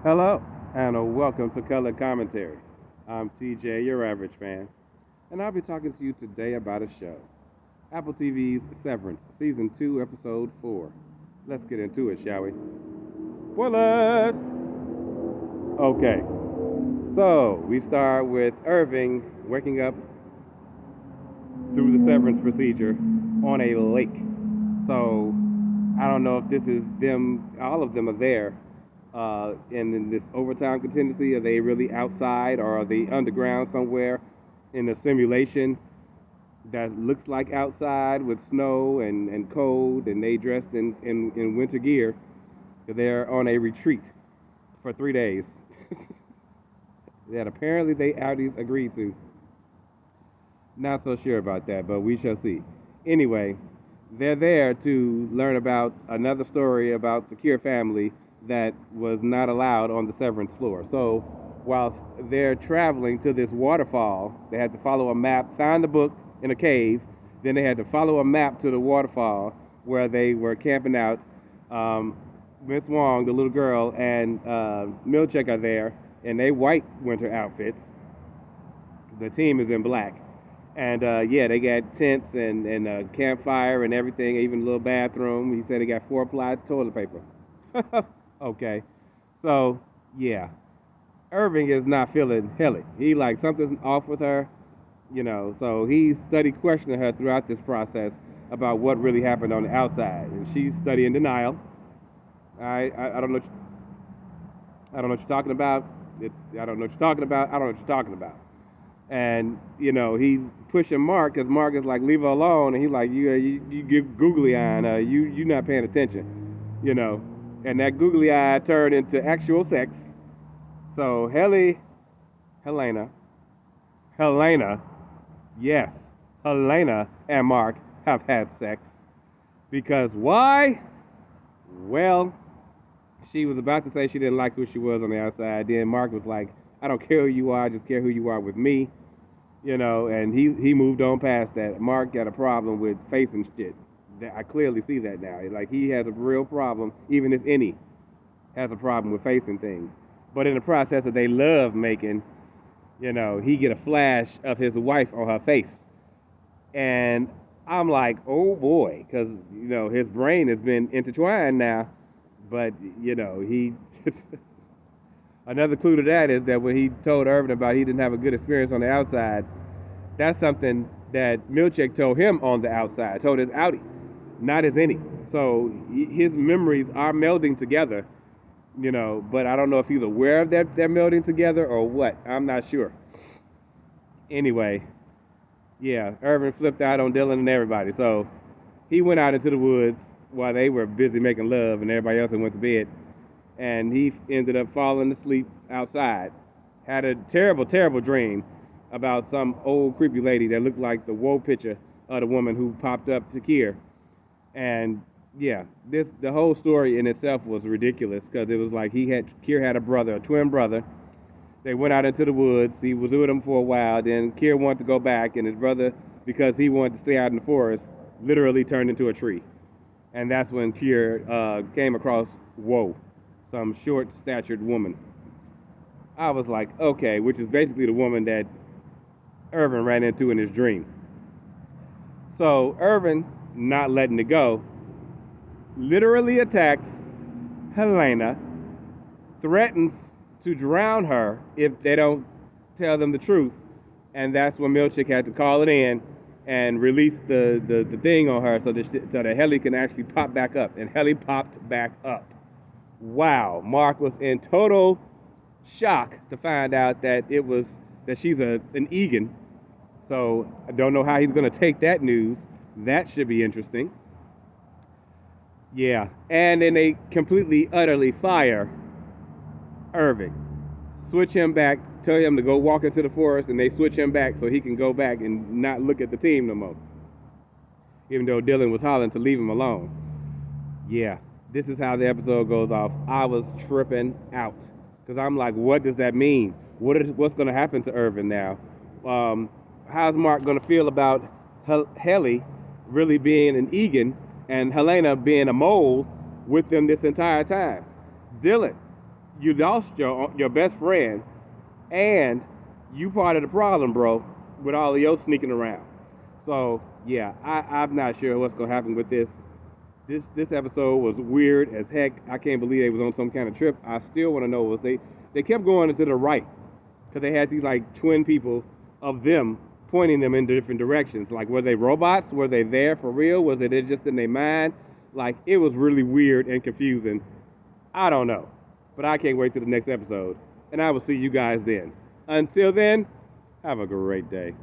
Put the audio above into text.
Hello, and welcome to Color Commentary. I'm TJ, your average fan, and I'll be talking to you today about a show. Apple TV's Severance, Season 2, Episode 4. Let's get into it, shall we? Spoilers! Okay, so we start with Irving waking up through the severance procedure on a lake. So I don't know if this is them, all of them are there in this overtime contingency. Are they really outside, or are they underground somewhere in a simulation that looks like outside with snow and cold, and they dressed in winter gear? They're on a retreat for 3 days that apparently they Audis agreed to. Not so sure about that, but we shall see. Anyway, they're there to learn about another story about the Cure family that was not allowed on the Severance floor. So, whilst they're traveling to this waterfall, they had to follow a map, find the book in a cave, then they had to follow a map to the waterfall where they were camping out. Miss Wong, the little girl, and Milchek are there in they white winter outfits. The team is in black. And yeah, they got tents and a campfire and everything, even a little bathroom. He said he got 4-ply toilet paper. Okay. So, yeah. Irving is not feeling Helly. He like something's off with her, so he studied questioning her throughout this process about what really happened on the outside. And she's studying denial. I don't know I don't know what you're talking about. I don't know what you're talking about. I don't know what you're talking about. And he's pushing Mark because Mark is like, leave her alone, and he's like, you get googly eye, and you not paying attention, and that googly eye turned into actual sex. So Helena, yes, Helena and Mark have had sex. Because why? Well, she was about to say she didn't like who she was on the outside. Then Mark was like, I don't care who you are, I just care who you are with me. And he moved on past that. Mark got a problem with facing shit. I clearly see that now. Like, he has a real problem, even if any has a problem with facing things. But in the process that they love making, he get a flash of his wife on her face. And I'm like, oh boy, because, his brain has been intertwined now. But, he... Another clue to that is that when he told Irvin about he didn't have a good experience on the outside, that's something that Milchek told him on the outside, told his Audi, not his any. So his memories are melding together, but I don't know if he's aware of that they're melding together or what. I'm not sure. Anyway, yeah, Irvin flipped out on Dylan and everybody. So he went out into the woods while they were busy making love and everybody else went to bed. And he ended up falling asleep outside. Had a terrible, terrible dream about some old creepy lady that looked like the woe picture of the woman who popped up to Kier. And yeah, the whole story in itself was ridiculous because it was like Kier had a brother, a twin brother. They went out into the woods. He was with him for a while. Then Kier wanted to go back, and his brother, because he wanted to stay out in the forest, literally turned into a tree. And that's when Kier came across Woe, some short-statured woman. I was like, okay, which is basically the woman that Irvin ran into in his dream. So Irvin, not letting it go, literally attacks Helena, threatens to drown her if they don't tell them the truth, and that's when Milchik had to call it in and release the thing on her so that Helly can actually pop back up, and Helly popped back up. Wow, Mark was in total shock to find out that she's an Egan. So I don't know how he's going to take that news. That should be interesting. Yeah, and then they completely, utterly fire Irving. Switch him back, tell him to go walk into the forest, and they switch him back so he can go back and not look at the team no more. Even though Dylan was hollering to leave him alone. Yeah. This is how the episode goes off. I was tripping out because I'm like, what does that mean? What's going to happen to Irvin now? How's Mark going to feel about Helly really being an Egan and Helena being a mole with them this entire time? Dylan, you lost your best friend, and you part of the problem, bro, with all of your sneaking around. So yeah, I'm not sure what's gonna happen with this. This episode was weird as heck. I can't believe they was on some kind of trip. I still want to know was they kept going to the right because they had these like twin people of them pointing them in different directions. Like were they robots? Were they there for real? Was it just in their mind? Like it was really weird and confusing. I don't know, but I can't wait till the next episode, and I will see you guys then. Until then, have a great day.